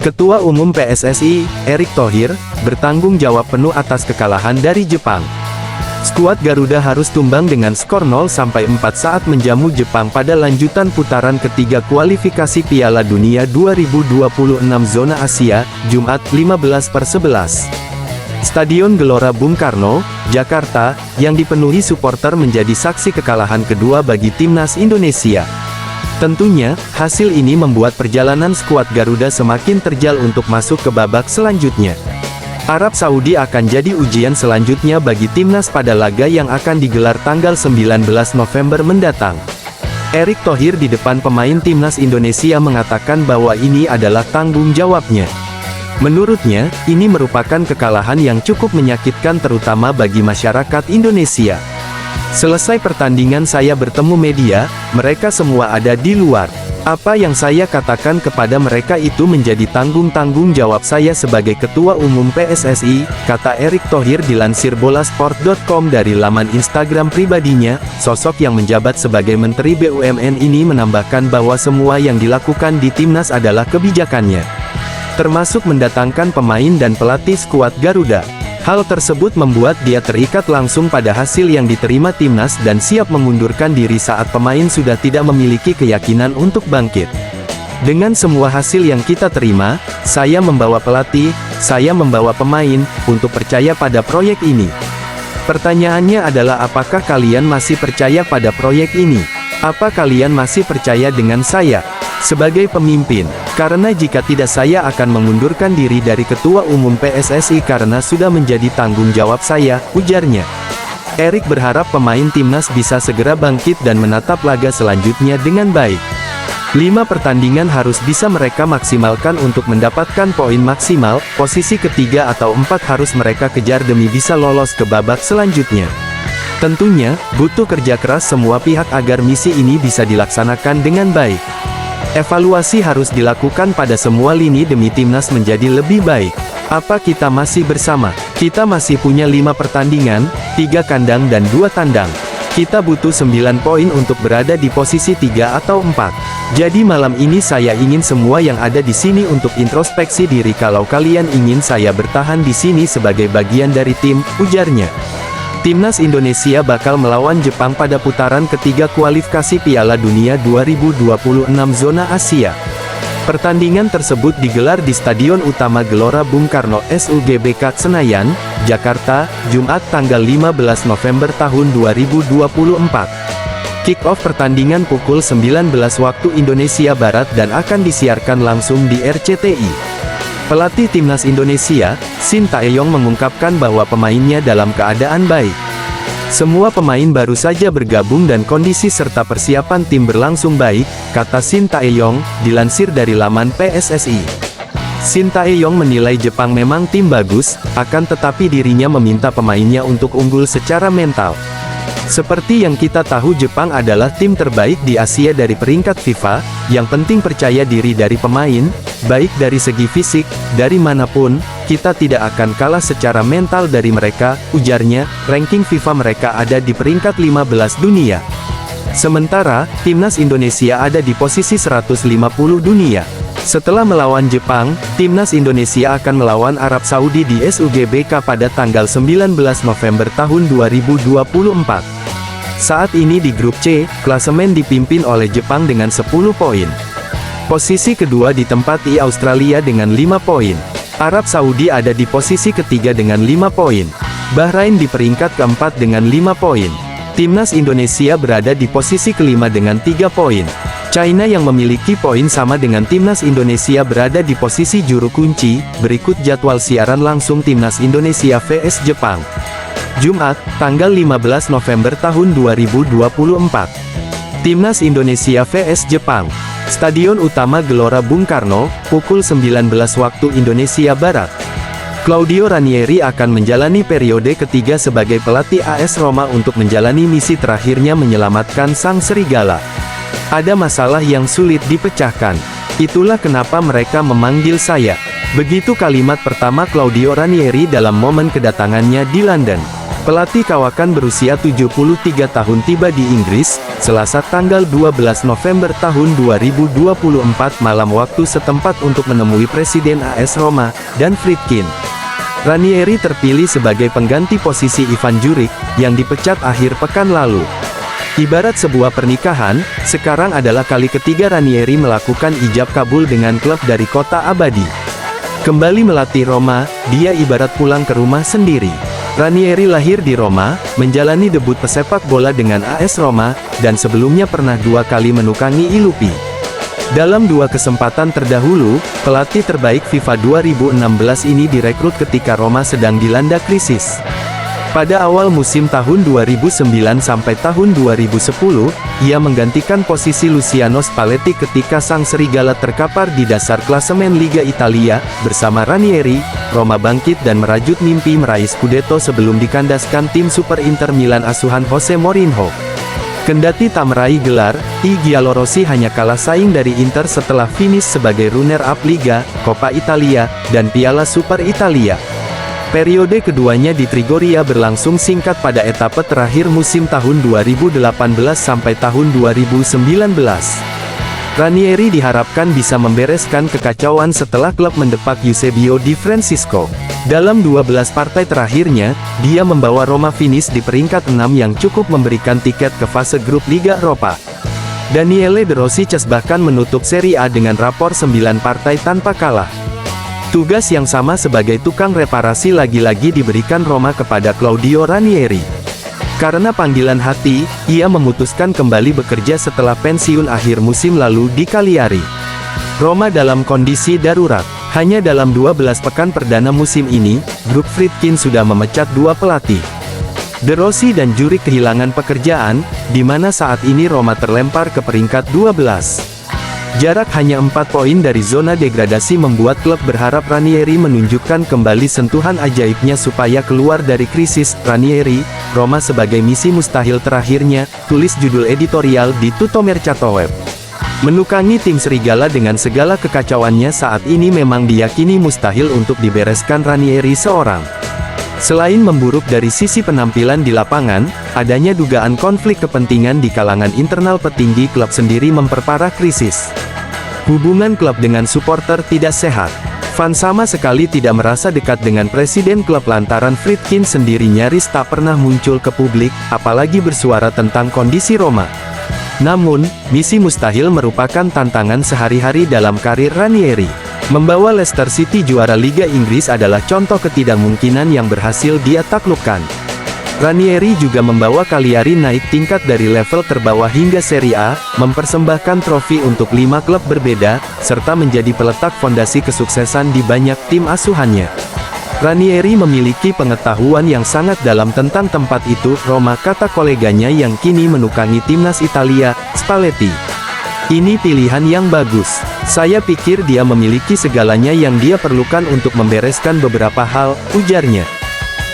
Ketua Umum PSSI, Erick Thohir, bertanggung jawab penuh atas kekalahan dari Jepang. Skuad Garuda harus tumbang dengan skor 0-4 saat menjamu Jepang pada lanjutan putaran ketiga kualifikasi Piala Dunia 2026 Zona Asia, Jumat 15/11. Stadion Gelora Bung Karno, Jakarta, yang dipenuhi supporter menjadi saksi kekalahan kedua bagi timnas Indonesia. Tentunya, hasil ini membuat perjalanan skuad Garuda semakin terjal untuk masuk ke babak selanjutnya. Arab Saudi akan jadi ujian selanjutnya bagi timnas pada laga yang akan digelar tanggal 19 November mendatang. Erick Thohir di depan pemain timnas Indonesia mengatakan bahwa ini adalah tanggung jawabnya. Menurutnya, ini merupakan kekalahan yang cukup menyakitkan terutama bagi masyarakat Indonesia. Selesai pertandingan saya bertemu media, mereka semua ada di luar. Apa yang saya katakan kepada mereka itu menjadi tanggung jawab saya sebagai Ketua Umum PSSI, kata Erick Thohir dilansir bolasport.com dari laman Instagram pribadinya. Sosok yang menjabat sebagai Menteri BUMN ini menambahkan bahwa semua yang dilakukan di timnas adalah kebijakannya, termasuk mendatangkan pemain dan pelatih skuad Garuda. Hal tersebut membuat dia terikat langsung pada hasil yang diterima timnas dan siap mengundurkan diri saat pemain sudah tidak memiliki keyakinan untuk bangkit. Dengan semua hasil yang kita terima, saya membawa pelatih, saya membawa pemain, untuk percaya pada proyek ini. Pertanyaannya adalah apakah kalian masih percaya pada proyek ini? Apa kalian masih percaya dengan saya sebagai pemimpin? Karena jika tidak saya akan mengundurkan diri dari Ketua Umum PSSI karena sudah menjadi tanggung jawab saya, ujarnya. Erick berharap pemain timnas bisa segera bangkit dan menatap laga selanjutnya dengan baik. 5 pertandingan harus bisa mereka maksimalkan untuk mendapatkan poin maksimal, posisi ketiga atau 4 harus mereka kejar demi bisa lolos ke babak selanjutnya. Tentunya, butuh kerja keras semua pihak agar misi ini bisa dilaksanakan dengan baik. Evaluasi harus dilakukan pada semua lini demi timnas menjadi lebih baik. Apa kita masih bersama? Kita masih punya 5 pertandingan, 3 kandang dan 2 tandang. Kita butuh 9 poin untuk berada di posisi 3 atau 4. Jadi malam ini saya ingin semua yang ada di sini untuk introspeksi diri kalau kalian ingin saya bertahan di sini sebagai bagian dari tim, ujarnya. Timnas Indonesia bakal melawan Jepang pada putaran ketiga kualifikasi Piala Dunia 2026 Zona Asia. Pertandingan tersebut digelar di Stadion Utama Gelora Bung Karno SUGBK Senayan, Jakarta, Jumat tanggal 15 November tahun 2024. Kick-off pertandingan pukul 19 waktu Indonesia Barat dan akan disiarkan langsung di RCTI. Pelatih timnas Indonesia, Shin Tae-yong mengungkapkan bahwa pemainnya dalam keadaan baik. Semua pemain baru saja bergabung dan kondisi serta persiapan tim berlangsung baik, kata Shin Tae-yong, dilansir dari laman PSSI. Shin Tae-yong menilai Jepang memang tim bagus, akan tetapi dirinya meminta pemainnya untuk unggul secara mental. Seperti yang kita tahu Jepang adalah tim terbaik di Asia dari peringkat FIFA, yang penting percaya diri dari pemain, baik dari segi fisik, dari manapun, kita tidak akan kalah secara mental dari mereka, ujarnya. Ranking FIFA mereka ada di peringkat 15 dunia. Sementara, timnas Indonesia ada di posisi 150 dunia. Setelah melawan Jepang, timnas Indonesia akan melawan Arab Saudi di SUGBK pada tanggal 19 November tahun 2024. Saat ini di grup C, klasemen dipimpin oleh Jepang dengan 10 poin. Posisi kedua ditempati Australia dengan 5 poin. Arab Saudi ada di posisi ketiga dengan 5 poin. Bahrain di peringkat keempat dengan 5 poin. Timnas Indonesia berada di posisi kelima dengan 3 poin. China yang memiliki poin sama dengan timnas Indonesia berada di posisi juru kunci. Berikut jadwal siaran langsung timnas Indonesia vs Jepang. Jumat, tanggal 15 November tahun 2024. Timnas Indonesia vs Jepang. Stadion Utama Gelora Bung Karno, pukul 19 waktu Indonesia Barat. Claudio Ranieri akan menjalani periode ketiga sebagai pelatih AS Roma untuk menjalani misi terakhirnya menyelamatkan Sang Serigala. Ada masalah yang sulit dipecahkan. Itulah kenapa mereka memanggil saya. Begitu kalimat pertama Claudio Ranieri dalam momen kedatangannya di London. Pelatih kawakan berusia 73 tahun tiba di Inggris, Selasa tanggal 12 November tahun 2024 malam waktu setempat untuk menemui Presiden AS Roma, Dan Friedkin. Ranieri terpilih sebagai pengganti posisi Ivan Juric, yang dipecat akhir pekan lalu. Ibarat sebuah pernikahan, sekarang adalah kali ketiga Ranieri melakukan ijab kabul dengan klub dari kota abadi. Kembali melatih Roma, dia ibarat pulang ke rumah sendiri. Ranieri lahir di Roma, menjalani debut pesepak bola dengan AS Roma, dan sebelumnya pernah 2 kali menukangi Ilupi. Dalam 2 kesempatan terdahulu, pelatih terbaik FIFA 2016 ini direkrut ketika Roma sedang dilanda krisis. Pada awal musim tahun 2009 sampai tahun 2010, ia menggantikan posisi Luciano Spalletti ketika sang serigala terkapar di dasar klasemen Liga Italia. Bersama Ranieri, Roma bangkit dan merajut mimpi meraih Scudetto sebelum dikandaskan tim Super Inter Milan asuhan Jose Mourinho. Kendati tak meraih gelar, I Giallorossi hanya kalah saing dari Inter setelah finish sebagai runner-up Liga, Coppa Italia, dan Piala Super Italia. Periode keduanya di Trigoria berlangsung singkat pada etape terakhir musim tahun 2018 sampai tahun 2019. Ranieri diharapkan bisa membereskan kekacauan setelah klub mendepak Eusebio Di Francesco. Dalam 12 partai terakhirnya, dia membawa Roma finish di peringkat 6 yang cukup memberikan tiket ke fase grup Liga Eropa. Daniele De Rossi bahkan menutup Serie A dengan rapor 9 partai tanpa kalah. Tugas yang sama sebagai tukang reparasi lagi-lagi diberikan Roma kepada Claudio Ranieri. Karena panggilan hati, ia memutuskan kembali bekerja setelah pensiun akhir musim lalu di Cagliari. Roma dalam kondisi darurat. Hanya dalam 12 pekan perdana musim ini, grup Friedkin sudah memecat 2 pelatih. De Rossi dan Juric kehilangan pekerjaan, di mana saat ini Roma terlempar ke peringkat 12. Jarak hanya 4 poin dari zona degradasi membuat klub berharap Ranieri menunjukkan kembali sentuhan ajaibnya supaya keluar dari krisis. Ranieri, Roma sebagai misi mustahil terakhirnya, tulis judul editorial di Tutto Mercato Web. Menukangi tim serigala dengan segala kekacauannya saat ini memang diyakini mustahil untuk dibereskan Ranieri seorang. Selain memburuk dari sisi penampilan di lapangan, adanya dugaan konflik kepentingan di kalangan internal petinggi klub sendiri memperparah krisis. Hubungan klub dengan supporter tidak sehat. Fan sama sekali tidak merasa dekat dengan presiden klub lantaran Friedkin sendiri nyaris tak pernah muncul ke publik, apalagi bersuara tentang kondisi Roma. Namun, misi mustahil merupakan tantangan sehari-hari dalam karir Ranieri. Membawa Leicester City juara Liga Inggris adalah contoh ketidakmungkinan yang berhasil dia taklukkan. Ranieri juga membawa Cagliari naik tingkat dari level terbawah hingga Serie A, mempersembahkan trofi untuk 5 klub berbeda, serta menjadi peletak fondasi kesuksesan di banyak tim asuhannya. Ranieri memiliki pengetahuan yang sangat dalam tentang tempat itu, Roma, kata koleganya yang kini menukangi timnas Italia, Spalletti. Ini pilihan yang bagus. Saya pikir dia memiliki segalanya yang dia perlukan untuk membereskan beberapa hal, ujarnya.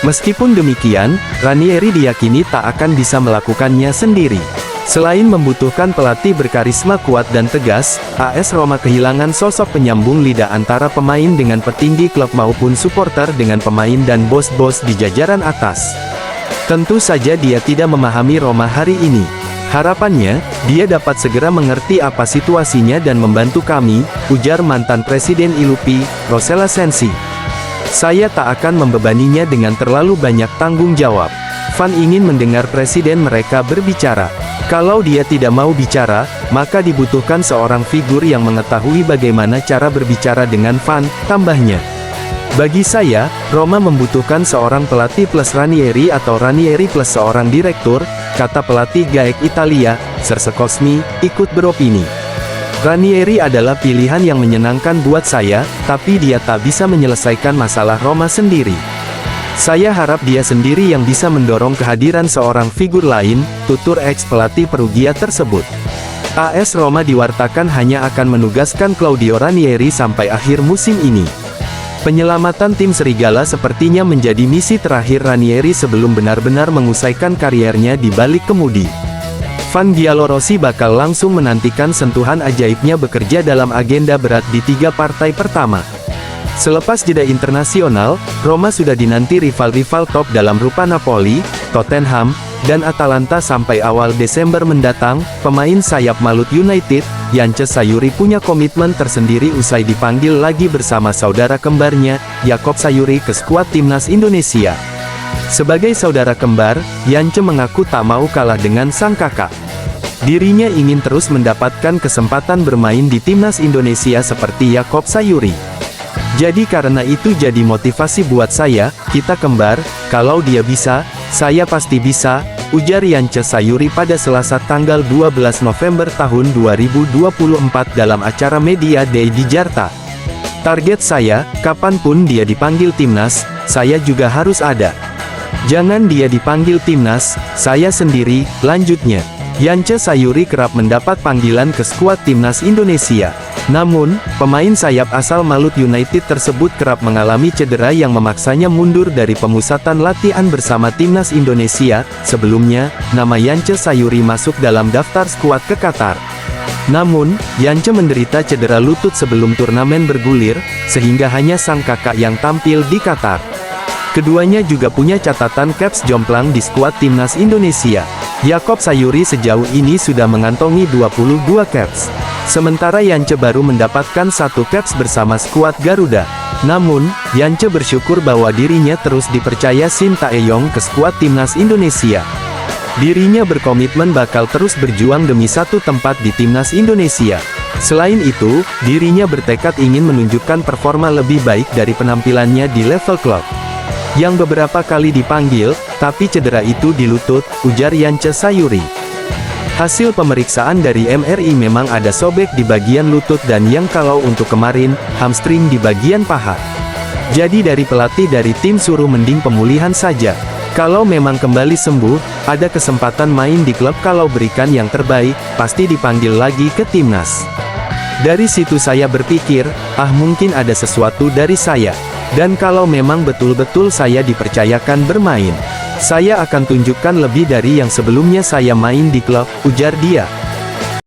Meskipun demikian, Ranieri diyakini tak akan bisa melakukannya sendiri. Selain membutuhkan pelatih berkarisma kuat dan tegas, AS Roma kehilangan sosok penyambung lidah antara pemain dengan petinggi klub maupun supporter dengan pemain dan bos-bos di jajaran atas. Tentu saja dia tidak memahami Roma hari ini. Harapannya, dia dapat segera mengerti apa situasinya dan membantu kami, ujar mantan Presiden Ilupi, Rossella Sensi. Saya tak akan membebaninya dengan terlalu banyak tanggung jawab. Fan ingin mendengar presiden mereka berbicara. Kalau dia tidak mau bicara, maka dibutuhkan seorang figur yang mengetahui bagaimana cara berbicara dengan fan, tambahnya. Bagi saya, Roma membutuhkan seorang pelatih plus Ranieri atau Ranieri plus seorang direktur, kata pelatih GAEK Italia, Serse Cosmi, ikut beropini. Ranieri adalah pilihan yang menyenangkan buat saya, tapi dia tak bisa menyelesaikan masalah Roma sendiri. Saya harap dia sendiri yang bisa mendorong kehadiran seorang figur lain, tutur ex-pelatih Perugia tersebut. AS Roma diwartakan hanya akan menugaskan Claudio Ranieri sampai akhir musim ini. Penyelamatan tim serigala sepertinya menjadi misi terakhir Ranieri sebelum benar-benar mengusaikan kariernya di balik kemudi. Fan Giallorossi bakal langsung menantikan sentuhan ajaibnya bekerja dalam agenda berat di 3 partai pertama. Selepas jeda internasional, Roma sudah dinanti rival-rival top dalam rupa Napoli, Tottenham, dan Atalanta sampai awal Desember mendatang. Pemain sayap Malut United, Yance Sayuri punya komitmen tersendiri usai dipanggil lagi bersama saudara kembarnya, Yakob Sayuri ke skuad timnas Indonesia. Sebagai saudara kembar, Yance mengaku tak mau kalah dengan sang kakak. Dirinya ingin terus mendapatkan kesempatan bermain di timnas Indonesia seperti Yakob Sayuri. Jadi karena itu jadi motivasi buat saya, kita kembar, kalau dia bisa, saya pasti bisa, ujar Yance Sayuri pada Selasa tanggal 12 November tahun 2024 dalam acara Media Day di Jakarta. Target saya, kapanpun dia dipanggil timnas, saya juga harus ada. Jangan dia dipanggil timnas, saya sendiri, lanjutnya. Yance Sayuri kerap mendapat panggilan ke skuad timnas Indonesia. Namun, pemain sayap asal Malut United tersebut kerap mengalami cedera yang memaksanya mundur dari pemusatan latihan bersama timnas Indonesia. Sebelumnya, nama Yance Sayuri masuk dalam daftar skuad ke Qatar. Namun, Yance menderita cedera lutut sebelum turnamen bergulir, sehingga hanya sang kakak yang tampil di Qatar. Keduanya juga punya catatan caps jomplang di skuad timnas Indonesia. Yakob Sayuri sejauh ini sudah mengantongi 22 caps. Sementara Yance baru mendapatkan 1 caps bersama skuad Garuda. Namun, Yance bersyukur bahwa dirinya terus dipercaya Shin Tae-yong ke skuad timnas Indonesia. Dirinya berkomitmen bakal terus berjuang demi satu tempat di timnas Indonesia. Selain itu, dirinya bertekad ingin menunjukkan performa lebih baik dari penampilannya di level klub. Yang beberapa kali dipanggil, tapi cedera itu di lutut, ujar Yance Sayuri. Hasil pemeriksaan dari MRI memang ada sobek di bagian lutut dan yang kalau untuk kemarin, hamstring di bagian paha. Jadi dari pelatih dari tim suruh mending pemulihan saja. Kalau memang kembali sembuh, ada kesempatan main di klub kalau berikan yang terbaik, pasti dipanggil lagi ke timnas. Dari situ saya berpikir, mungkin ada sesuatu dari saya. Dan kalau memang betul-betul saya dipercayakan bermain, saya akan tunjukkan lebih dari yang sebelumnya saya main di klub, ujar dia.